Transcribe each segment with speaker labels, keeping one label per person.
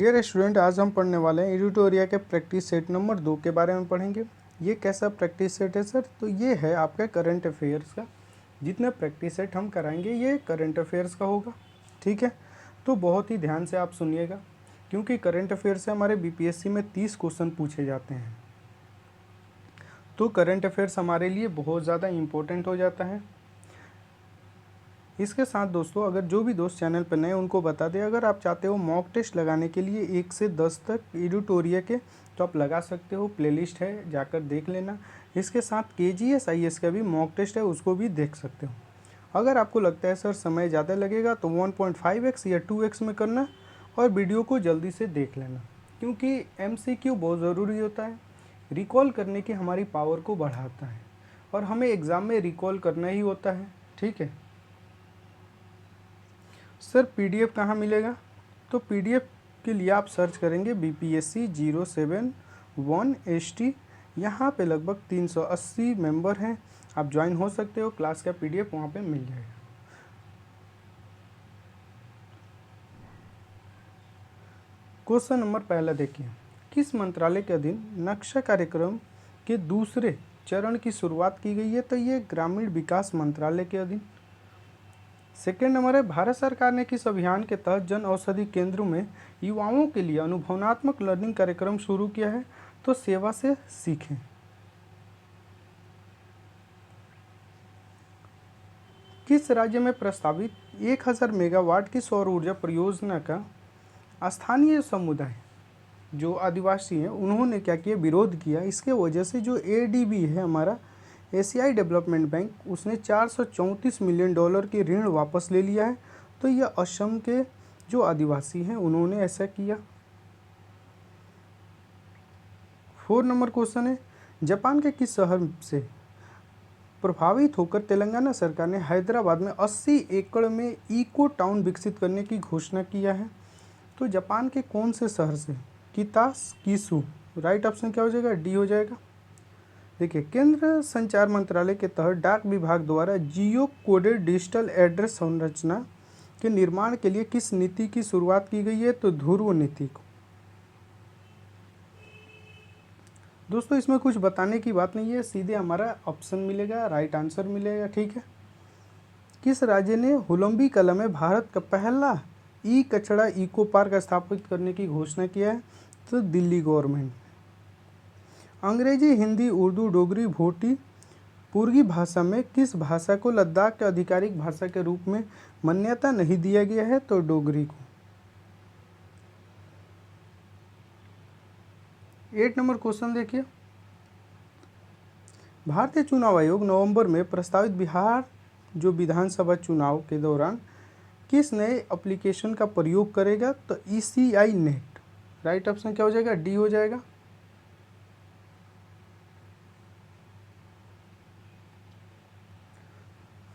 Speaker 1: Dear student, आज हम पढ़ने वाले हैं एडिटोरिया के प्रैक्टिस सेट नंबर 2 के बारे में पढ़ेंगे। ये कैसा प्रैक्टिस सेट है सर? तो ये है आपका करंट अफेयर्स का। जितने प्रैक्टिस सेट हम कराएंगे ये करंट अफेयर्स का होगा, ठीक है। तो बहुत ही ध्यान से आप सुनिएगा, क्योंकि करंट अफेयर्स से हमारे बीपीएससी में 30 क्वेश्चन पूछे जाते हैं। तो करंट अफेयर्स हमारे लिए बहुत ज़्यादा इम्पोर्टेंट हो जाता है। इसके साथ दोस्तों, अगर जो भी दोस्त चैनल पर नए उनको बता दें, अगर आप चाहते हो मॉक टेस्ट लगाने के लिए 1 से 10 तक एडिटोरिया के, तो आप लगा सकते हो। प्लेलिस्ट है, जाकर देख लेना। इसके साथ KGS IAS का भी मॉक टेस्ट है, उसको भी देख सकते हो। अगर आपको लगता है सर समय ज़्यादा लगेगा तो 1.5x या 2x में करना और वीडियो को जल्दी से देख लेना, क्योंकि MCQ बहुत ज़रूरी होता है। रिकॉल करने की हमारी पावर को बढ़ाता है और हमें एग्ज़ाम में रिकॉल करना ही होता है, ठीक है। सर PDF कहाँ मिलेगा? तो PDF के लिए आप सर्च करेंगे BPSC 071 ST। यहाँ पे लगभग 380 मेंबर हैं, आप ज्वाइन हो सकते हो। क्लास का PDF वहाँ पे मिल जाएगा। क्वेश्चन नंबर पहला देखिए, किस मंत्रालय के अधीन नक्शा कार्यक्रम के दूसरे चरण की शुरुआत की गई है? तो ये ग्रामीण विकास मंत्रालय के अधीन। सेकेंड नंबर है, भारत सरकार ने किस अभियान के तहत जन औषधि केंद्रों में युवाओं के लिए अनुभवनात्मक लर्निंग कार्यक्रम शुरू किया है? तो सेवा से सीखें। किस राज्य में प्रस्तावित 1000 मेगावाट की सौर ऊर्जा परियोजना का स्थानीय समुदाय जो आदिवासी हैं उन्होंने क्या किया? विरोध किया। इसके वजह से जो ADB है हमारा, एशियाई डेवलपमेंट बैंक, उसने $434 मिलियन की ऋण वापस ले लिया है। तो यह असम के जो आदिवासी हैं उन्होंने ऐसा किया। 4 नंबर क्वेश्चन है, जापान के किस शहर से प्रभावित होकर तेलंगाना सरकार ने हैदराबाद में 80 एकड़ में इको टाउन विकसित करने की घोषणा किया है? तो जापान के कौन से शहर से? किताकिसु। राइट ऑप्शन क्या हो जाएगा? डी हो जाएगा। देखिए, केंद्र संचार मंत्रालय के तहत डाक विभाग द्वारा जियो कोडेड डिजिटल एड्रेस संरचना के निर्माण के लिए किस नीति की शुरुआत की गई है? तो ध्रुव नीति को। दोस्तों, इसमें कुछ बताने की बात नहीं है, सीधे हमारा ऑप्शन मिलेगा, राइट आंसर मिलेगा, ठीक है। किस राज्य ने हुलम्बी कला में भारत का पहला कचड़ा इको पार्क स्थापित करने की घोषणा किया है? तो दिल्ली गवर्नमेंट। अंग्रेजी, हिंदी, उर्दू, डोगरी, भोटी, पूर्वी भाषा में किस भाषा को लद्दाख के आधिकारिक भाषा के रूप में मान्यता नहीं दिया गया है? तो डोगरी को। 8 नंबर क्वेश्चन देखिए, भारतीय चुनाव आयोग नवंबर में प्रस्तावित बिहार जो विधानसभा चुनाव के दौरान किस नए एप्लीकेशन का प्रयोग करेगा? तो ECI नेट। राइट ऑप्शन क्या हो जाएगा? डी हो जाएगा।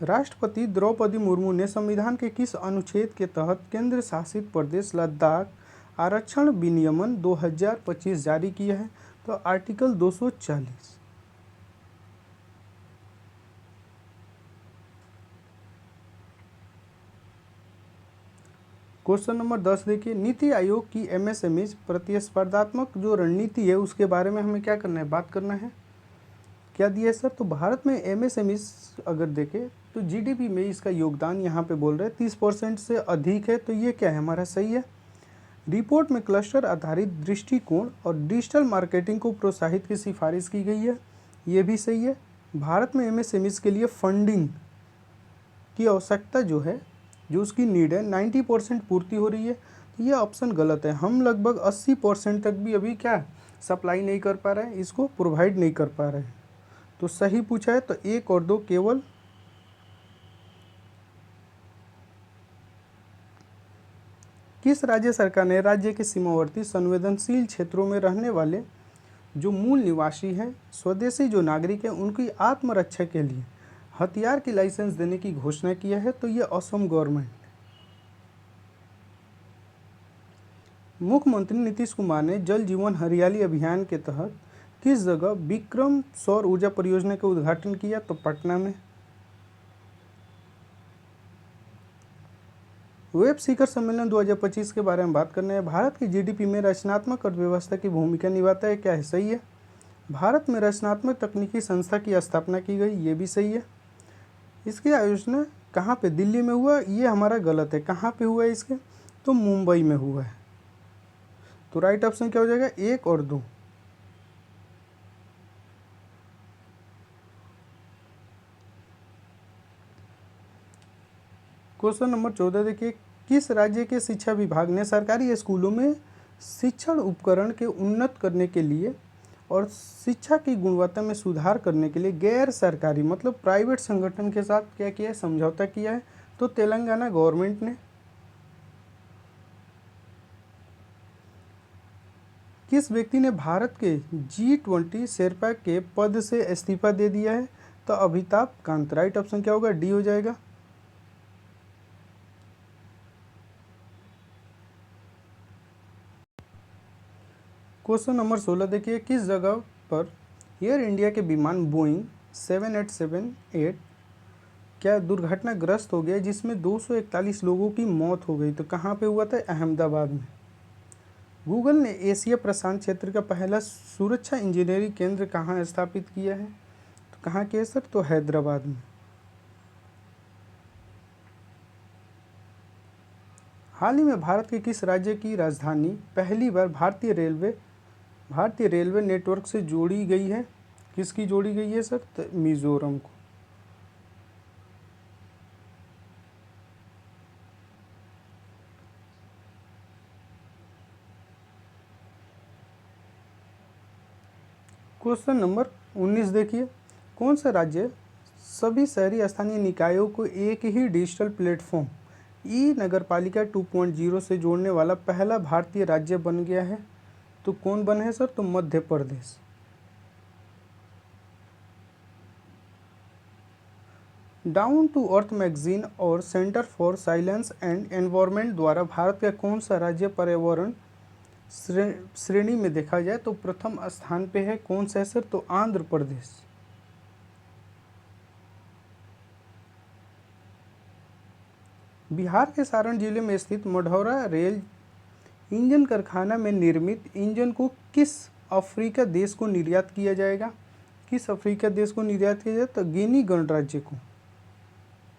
Speaker 1: राष्ट्रपति द्रौपदी मुर्मू ने संविधान के किस अनुच्छेद के तहत केंद्र शासित प्रदेश लद्दाख आरक्षण विनियमन 2025 जारी किया है? तो आर्टिकल 240। क्वेश्चन नंबर 10 देखिए, नीति आयोग की MSME प्रतिस्पर्धात्मक जो रणनीति है उसके बारे में हमें क्या करना है? बात करना है। क्या दिया है सर? तो भारत में MSME अगर देखें तो GDP में इसका योगदान यहाँ पे बोल रहे हैं 30% से अधिक है। तो ये क्या है? हमारा सही है। रिपोर्ट में क्लस्टर आधारित दृष्टिकोण और डिजिटल मार्केटिंग को प्रोत्साहित की सिफारिश की गई है, ये भी सही है। भारत में MSME के लिए फंडिंग की आवश्यकता जो है, जो उसकी नीड है, 90% पूर्ति हो रही है। तो ये ऑप्शन गलत है। हम लगभग 80% तक भी अभी क्या सप्लाई नहीं कर पा रहे हैं, इसको प्रोवाइड नहीं कर पा रहे हैं। तो सही पूछा है, तो 1 और 2 केवल। किस राज्य सरकार ने राज्य के सीमावर्ती संवेदनशील क्षेत्रों में रहने वाले जो मूल निवासी हैं, स्वदेशी जो नागरिक हैं, उनकी आत्मरक्षा के लिए हथियार की लाइसेंस देने की घोषणा किया है? तो ये असम गवर्नमेंट। मुख्यमंत्री नीतीश कुमार ने जल जीवन हरियाली अभियान के तहत किस जगह विक्रम सौर ऊर्जा परियोजना का उद्घाटन किया? तो पटना में। वेब शिखर सम्मेलन 2025 के बारे में बात करने हैं। भारत की जीडीपी में रचनात्मक अर्थव्यवस्था की भूमिका निभाता है, क्या है? सही है। भारत में रचनात्मक तकनीकी संस्था की स्थापना की गई, ये भी सही है। इसकी आयोजना कहाँ पे? दिल्ली में हुआ, ये हमारा गलत है। कहाँ पे हुआ है इसके? तो मुंबई में हुआ है। तो राइट ऑप्शन क्या हो जाएगा? 1 और 2। क्वेश्चन नंबर 14 देखिए, किस राज्य के शिक्षा विभाग ने सरकारी स्कूलों में शिक्षण उपकरण के उन्नत करने के लिए और शिक्षा की गुणवत्ता में सुधार करने के लिए गैर सरकारी मतलब प्राइवेट संगठन के साथ क्या किया है? समझौता किया है। तो तेलंगाना गवर्नमेंट ने। किस व्यक्ति ने भारत के G20 शेरपा के पद से इस्तीफा दे दिया है? तो अमिताभ कांत। राइट ऑप्शन क्या होगा? डी हो जाएगा। क्वेश्चन नंबर 16 देखिए, किस जगह पर एयर इंडिया के विमान बोइंग 7878 क्या दुर्घटनाग्रस्त हो गया जिसमें 241 लोगों की मौत हो गई? तो कहाँ पे हुआ था? अहमदाबाद में। गूगल ने एशिया प्रशांत क्षेत्र का पहला सुरक्षा इंजीनियरिंग केंद्र कहाँ स्थापित किया है? तो कहाँ किया सर? तो हैदराबाद में। हाल ही में भारत के किस राज्य की राजधानी पहली बार भारतीय रेलवे नेटवर्क से जोड़ी गई है? किसकी जोड़ी गई है सर? तो मिजोरम को। क्वेश्चन नंबर 19 देखिए, कौन सा राज्य सभी शहरी स्थानीय निकायों को एक ही डिजिटल प्लेटफॉर्म ई नगरपालिका 2.0 से जोड़ने वाला पहला भारतीय राज्य बन गया है? तो कौन बना है सर? तो Madhya Pradesh. Down to earth magazine और centre for silence and environment द्वारा भारत का कौन सा राज्य पर्यावरण श्रेणी में देखा जाए तो प्रथम स्थान पे है? कौन सा है सर? तो आंध्र प्रदेश। बिहार के सारण जिले में स्थित मढ़ौरा रेल इंजन कारखाना में निर्मित इंजन को किस अफ्रीका देश को निर्यात किया जाएगा? किस अफ्रीका देश को निर्यात किया जाए? तो गिनी गणराज्य को।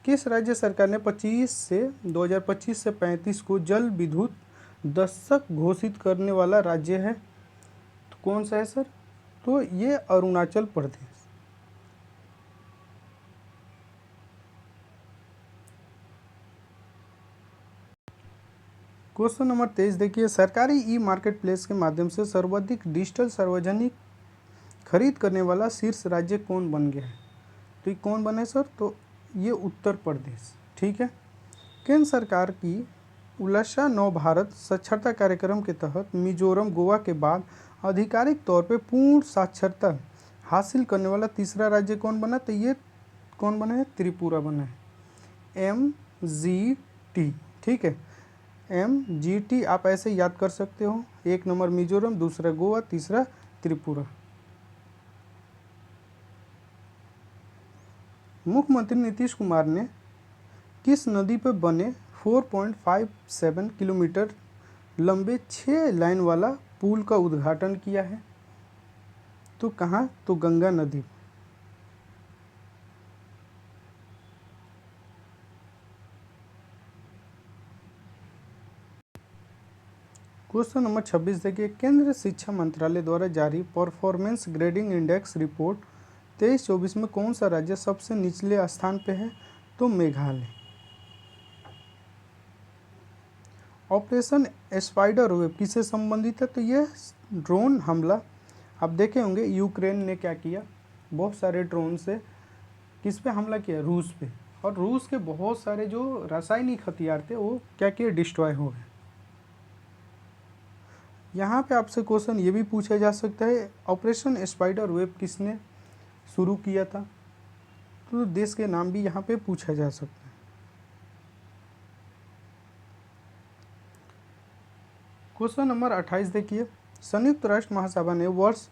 Speaker 1: किस राज्य सरकार ने 2025 से 35 को जल विद्युत दशक घोषित करने वाला राज्य है? तो कौन सा है सर? तो ये अरुणाचल प्रदेश। क्वेश्चन नंबर 23 देखिए, सरकारी ई मार्केट प्लेस के माध्यम से सर्वाधिक डिजिटल सार्वजनिक खरीद करने वाला शीर्ष राज्य कौन बन गया है? तो ये कौन बना है सर? तो ये उत्तर प्रदेश। ठीक है। केंद्र सरकार की उड़ीसा नव भारत साक्षरता कार्यक्रम के तहत मिजोरम गोवा के बाद आधिकारिक तौर पे पूर्ण साक्षरता हासिल करने वाला तीसरा राज्य कौन बना? तो ये कौन बना है? त्रिपुरा बना है। MGT। ठीक है, MGT आप ऐसे याद कर सकते हो। 1 नंबर मिजोरम, दूसरा गोवा, तीसरा त्रिपुरा। मुख्यमंत्री नीतीश कुमार ने किस नदी पर बने 4.57 किलोमीटर लंबे 6 लाइन वाला पुल का उद्घाटन किया है? तो कहाँ? तो गंगा नदी। क्वेश्चन नंबर 26 देखिए, केंद्र शिक्षा मंत्रालय द्वारा जारी परफॉर्मेंस ग्रेडिंग इंडेक्स रिपोर्ट 23-24 में कौन सा राज्य सबसे निचले स्थान पे है? तो मेघालय। ऑपरेशन स्पाइडर वेब किससे संबंधित है? तो ये ड्रोन हमला। आप देखे होंगे यूक्रेन ने क्या किया, बहुत सारे ड्रोन से किस पे हमला किया? रूस पे। और रूस के बहुत सारे जो रासायनिक हथियार थे वो क्या किए? डिस्ट्रॉय हो गए। यहाँ पे आपसे क्वेश्चन ये भी पूछा जा सकता है, ऑपरेशन स्पाइडर वेब किसने शुरू किया था? तो देश के नाम भी यहाँ पे पूछा जा सकता है। क्वेश्चन नंबर 28 देखिए, संयुक्त राष्ट्र महासभा ने वर्ष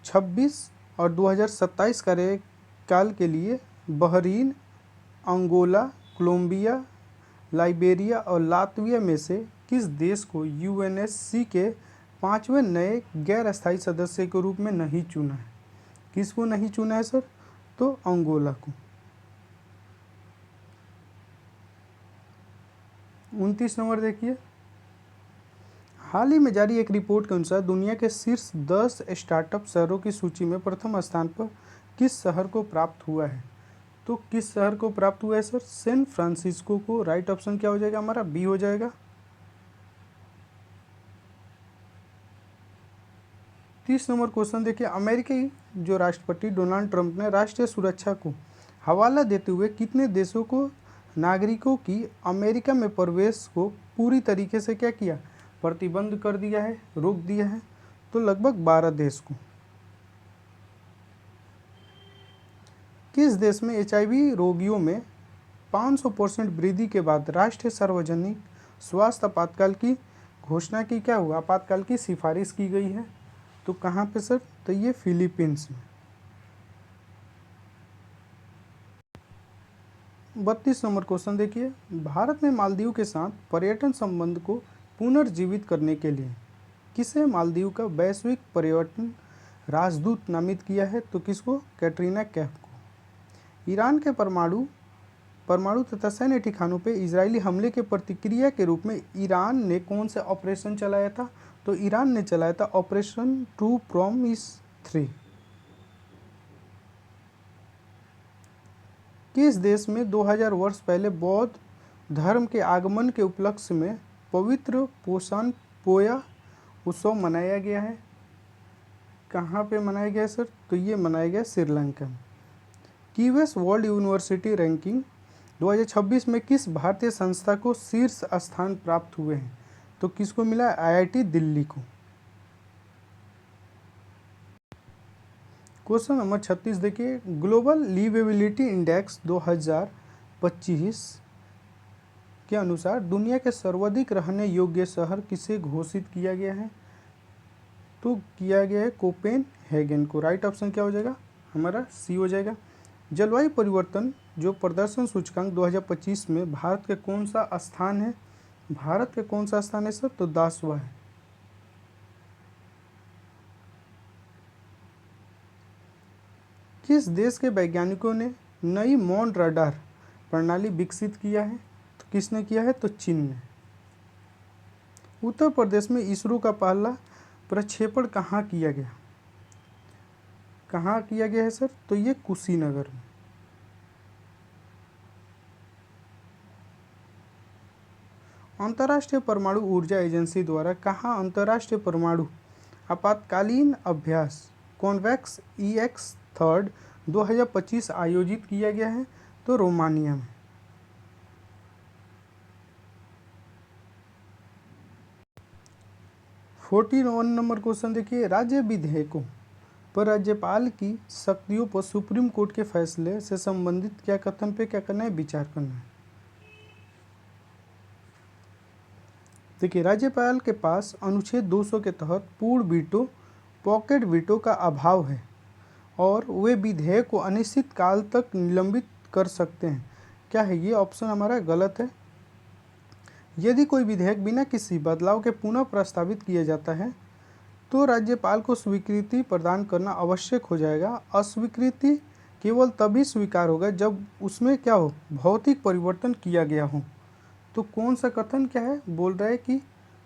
Speaker 1: 26 और 2027 कार्यकाल के लिए बहरीन, अंगोला, कोलंबिया, लाइबेरिया और लातविया में से किस देश को यूएनएससी के 5वें नए गैर अस्थायी सदस्य के रूप में नहीं चुना है? किसको नहीं चुना है सर? तो अंगोला को। 29 नंबर देखिए, हाल ही में जारी एक रिपोर्ट के अनुसार दुनिया के शीर्ष 10 स्टार्टअप शहरों की सूची में प्रथम स्थान पर किस शहर को प्राप्त हुआ है? तो किस शहर को प्राप्त हुआ है सर? सैन फ्रांसिस्को को। राइट ऑप्शन क्या हो जाएगा हमारा? बी हो जाएगा। 30 नंबर क्वेश्चन देखिए, अमेरिकी जो राष्ट्रपति डोनाल्ड ट्रंप ने राष्ट्रीय सुरक्षा को हवाला देते हुए कितने देशों को नागरिकों की अमेरिका में प्रवेश को पूरी तरीके से क्या किया? प्रतिबंध कर दिया है, रोक दिया है? तो लगभग 12 देश को। किस देश में HIV रोगियों में 500% वृद्धि के बाद राष्ट्रीय सार्वजनिक स्वास्थ्य आपातकाल की घोषणा की क्या हुआ? आपातकाल की सिफारिश की गई है। तो कहाँ पे सर? तो ये फिलीपींस में। 32 नंबर क्वेश्चन देखिए, भारत ने मालदीव के साथ पर्यटन संबंध को पुनर्जीवित करने के लिए किसे मालदीव का वैश्विक पर्यटन राजदूत नामित किया है? तो किसको? कैटरीना कैफ को। ईरान के परमाणु तथा सैन्य ठिकानों पर इजरायली हमले के प्रतिक्रिया के रूप में ईरान ने कौन सा ऑपरेशन चलाया था? तो ईरान ने चलाया था ऑपरेशन ट्रू प्रॉमिस 3। किस देश में 2000 वर्ष पहले बौद्ध धर्म के आगमन के उपलक्ष्य में पवित्र पोषण पोया उत्सव मनाया गया है? कहाँ पे मनाया गया सर? तो ये मनाया गया श्रीलंका में। कीवेस वर्ल्ड यूनिवर्सिटी रैंकिंग 2026 में किस भारतीय संस्था को शीर्ष स्थान प्राप्त हुए हैं? तो किसको मिला? IIT दिल्ली को। क्वेश्चन नंबर 36 देखिए, ग्लोबल लिवेबिलिटी इंडेक्स 2025 के अनुसार दुनिया के सर्वाधिक रहने योग्य शहर किसे घोषित किया गया है? तो किया गया है कोपेनहेगन को। राइट ऑप्शन क्या हो जाएगा हमारा? सी हो जाएगा। जलवायु परिवर्तन जो प्रदर्शन सूचकांक 2025 में भारत के कौन सा स्थान है? भारत के कौन सा स्थान है सर? तो 10वां है। किस देश के वैज्ञानिकों ने नई मॉन रडार प्रणाली विकसित किया है? तो किसने किया है? तो चीन ने। उत्तर प्रदेश में इसरो का पहला प्रक्षेपण कहाँ किया गया? कहाँ किया गया है सर? तो ये कुशीनगर में। अंतर्राष्ट्रीय परमाणु ऊर्जा एजेंसी द्वारा कहाँ अंतर्राष्ट्रीय परमाणु आपातकालीन अभ्यास कॉन्वेक्स EX 3rd 2025 आयोजित किया गया है? तो रोमानिया में। फोर्टी 41 नंबर क्वेश्चन देखिए, राज्य विधेयकों पर राज्यपाल की शक्तियों पर सुप्रीम कोर्ट के फैसले से संबंधित क्या कथन पे क्या करना है? विचार करना है। देखिए, राज्यपाल के पास अनुच्छेद 200 के तहत पूर्ण वीटो पॉकेट वीटो का अभाव है और वे विधेयक को अनिश्चित काल तक निलंबित कर सकते हैं। क्या है ये ऑप्शन हमारा? गलत है। यदि कोई विधेयक बिना किसी बदलाव के पुनः प्रस्तावित किया जाता है तो राज्यपाल को स्वीकृति प्रदान करना आवश्यक हो जाएगा। अस्वीकृति केवल तभी स्वीकार होगा जब उसमें क्या हो? भौतिक परिवर्तन किया गया हो। तो कौन सा कथन क्या है? बोल रहा है कि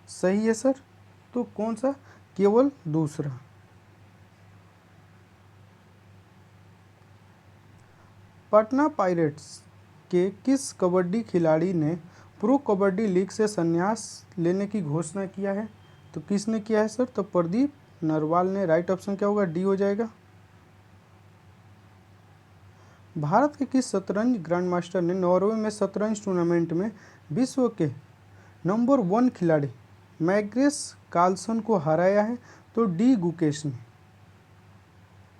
Speaker 1: सही है सर। तो कौन सा? केवल दूसरा। पटना पायरेट्स के किस कबड्डी खिलाड़ी ने प्रो कबड्डी लीग से संन्यास लेने की घोषणा किया है? तो किसने किया है सर? तो प्रदीप नरवाल ने। राइट ऑप्शन क्या होगा? डी हो जाएगा। भारत के किस शतरंज ग्रैंडमास्टर ने नॉर्वे में शतरंज टूर्नामेंट में विश्व के नंबर 1 खिलाड़ी मैग्नेस कार्लसन को हराया है? तो डी गुकेश ने।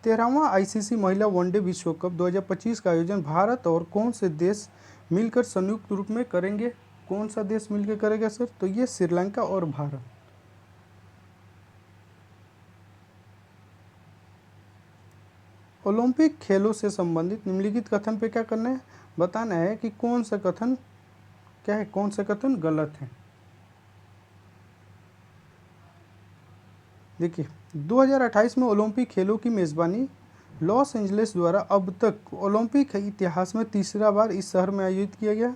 Speaker 1: 13वां ICC महिला वनडे विश्व कप 2025 का आयोजन भारत और कौन से देश मिलकर संयुक्त रूप में करेंगे? कौन सा देश मिलकर करेगा सर? तो ये श्रीलंका और भारत। ओलंपिक खेलों से संबंधित निम्नलिखित कथन पे क्या करना है? बताना है कि कौन सा कथन क्या है, कौन सा कथन गलत है। देखिए 2028 में ओलंपिक खेलों की मेज़बानी लॉस एंजलिस द्वारा अब तक ओलंपिक इतिहास में तीसरा बार इस शहर में आयोजित किया गया।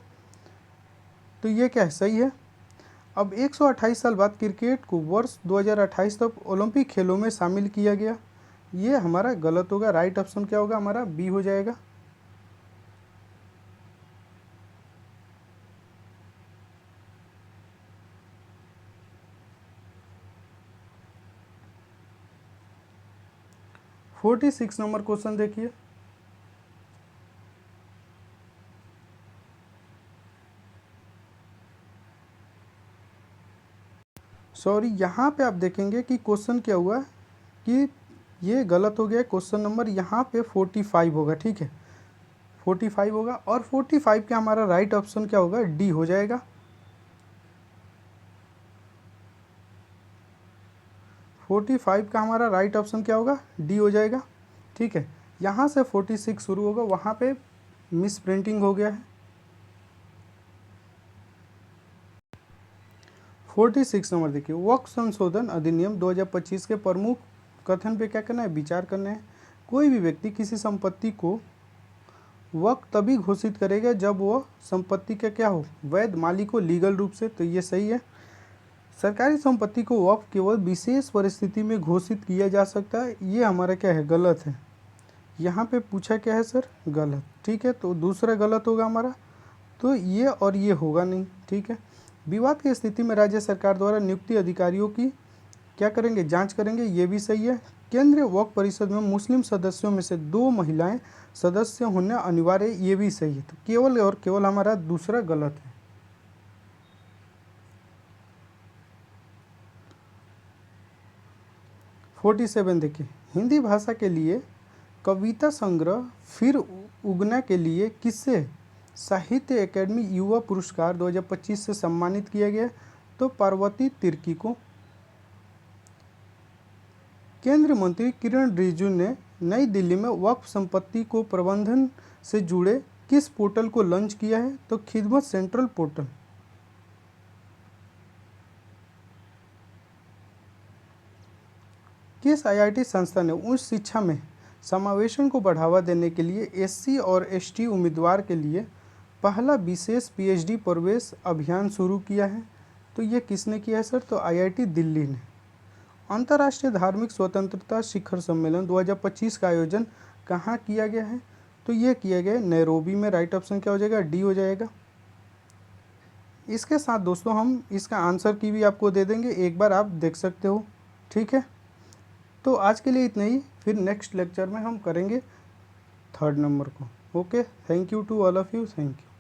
Speaker 1: तो ये क्या है, सही है। अब 128 साल बाद क्रिकेट को वर्ष 2028 तक ओलंपिक खेलों में शामिल किया गया। ये हमारा गलत होगा, राइट ऑप्शन क्या होगा हमारा, बी हो जाएगा। फोर्टी 46 नंबर क्वेश्चन देखिए। सॉरी, यहाँ पे आप देखेंगे कि क्वेश्चन क्या हुआ कि ये गलत हो गया। क्वेश्चन नंबर यहाँ पे 45 होगा, ठीक है 45 होगा। और 45 का हमारा राइट ऑप्शन क्या होगा, डी हो जाएगा। 45 का हमारा राइट ऑप्शन क्या होगा, डी हो जाएगा, ठीक है। यहाँ से 46 शुरू होगा, वहाँ पे मिस प्रिंटिंग हो गया है। 46 नंबर देखिए, वक्फ संशोधन अधिनियम 2025 के प्रमुख कथन पे क्या करना है, विचार करना है। कोई भी व्यक्ति किसी संपत्ति को वक्फ तभी घोषित करेगा जब वह संपत्ति का क्या हो, वैध मालिक हो लीगल रूप से। तो ये सही है। सरकारी संपत्ति को वक्फ केवल विशेष परिस्थिति में घोषित किया जा सकता है, ये हमारा क्या है, गलत है। यहाँ पे पूछा क्या है सर, गलत, ठीक है। तो दूसरा गलत होगा हमारा, तो ये और ये होगा नहीं, ठीक है। विवाद की स्थिति में राज्य सरकार द्वारा नियुक्ति अधिकारियों की क्या करेंगे, जांच करेंगे, ये भी सही है। केंद्रीय वक्फ परिषद में मुस्लिम सदस्यों में से 2 महिलाएं सदस्य होना अनिवार्य है, ये भी सही है। तो केवल और केवल हमारा दूसरा गलत है। फोर्टी 47 देखिए, हिंदी भाषा के लिए कविता संग्रह फिर उगना के लिए किससे साहित्य अकेडमी युवा पुरस्कार 2025 से सम्मानित किया गया। तो पार्वती तिर्की को। केंद्रीय मंत्री किरण रिजिजू ने नई दिल्ली में वक्फ संपत्ति को प्रबंधन से जुड़े किस पोर्टल को लॉन्च किया है। तो खिदमत सेंट्रल पोर्टल। किस आईआईटी संस्था ने उच्च शिक्षा में समावेशन को बढ़ावा देने के लिए एससी और एसटी उम्मीदवार के लिए पहला विशेष पीएचडी प्रवेश अभियान शुरू किया है। तो ये किसने किया है सर, तो आईआईटी दिल्ली ने। अंतर्राष्ट्रीय धार्मिक स्वतंत्रता शिखर सम्मेलन 2025 का आयोजन कहाँ किया गया है। तो ये किया गया नैरोबी में। राइट ऑप्शन क्या हो जाएगा, डी हो जाएगा। इसके साथ दोस्तों हम इसका आंसर की भी आपको दे देंगे, एक बार आप देख सकते हो, ठीक है। तो आज के लिए इतना ही, फिर नेक्स्ट लेक्चर में हम करेंगे 3rd नंबर को। Okay, thank you to all of you, thank you.